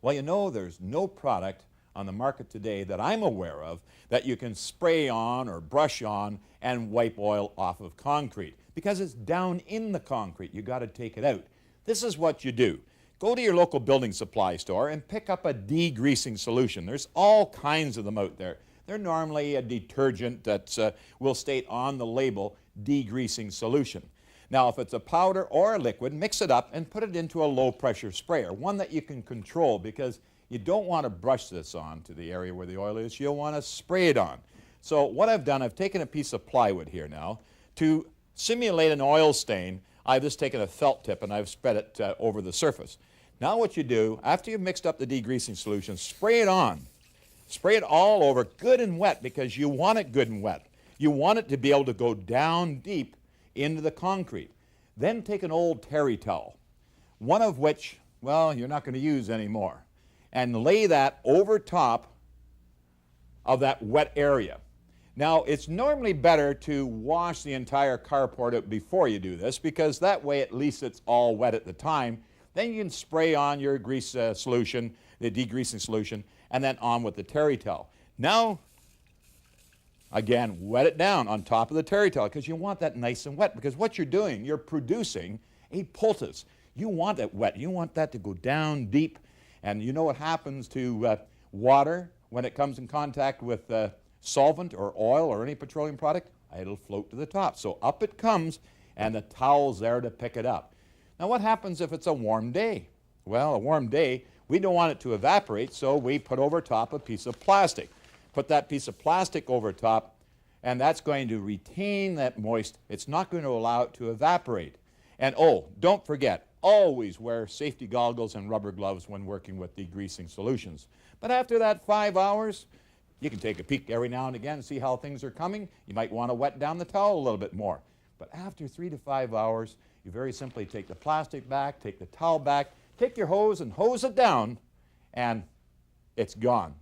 Well, you know, there's no product on the market today that I'm aware of that you can spray on or brush on and wipe oil off of concrete because it's down in the concrete. You got to take it out. This is what you do. Go to your local building supply store and pick up a degreasing solution. There's all kinds of them out there. They're normally a detergent that will state on the label degreasing solution. Now, if it's a powder or a liquid, mix it up and put it into a low pressure sprayer, one that you can control, because you don't want to brush this on to the area where the oil is. You'll want to spray it on. So what I've done, I've taken a piece of plywood here now. To simulate an oil stain, I've just taken a felt tip and I've spread it over the surface. Now what you do, after you've mixed up the degreasing solution, spray it on. Spray it all over, good and wet, because you want it good and wet. You want it to be able to go down deep into the concrete. Then take an old terry towel, one of which, well, you're not going to use anymore, and lay that over top of that wet area. Now, it's normally better to wash the entire carport out before you do this, because that way at least it's all wet at the time. Then you can spray on your grease solution, the degreasing solution, and then on with the terry towel. Now, again, wet it down on top of the terry towel, because you want that nice and wet, because what you're doing, you're producing a poultice. You want it wet. You want that to go down deep. And you know what happens to water when it comes in contact with solvent or oil or any petroleum product? It'll float to the top. So up it comes, and the towel's there to pick it up. Now what happens if it's a warm day? Well, a warm day, we don't want it to evaporate, so we put over top a piece of plastic. Put that piece of plastic over top, and that's going to retain that moist. It's not going to allow it to evaporate. And oh, don't forget, always wear safety goggles and rubber gloves when working with degreasing solutions. But after that 5 hours, you can take a peek every now and again and see how things are coming. You might want to wet down the towel a little bit more. But after 3 to 5 hours, you very simply take the plastic back, take the towel back, take your hose and hose it down, and it's gone.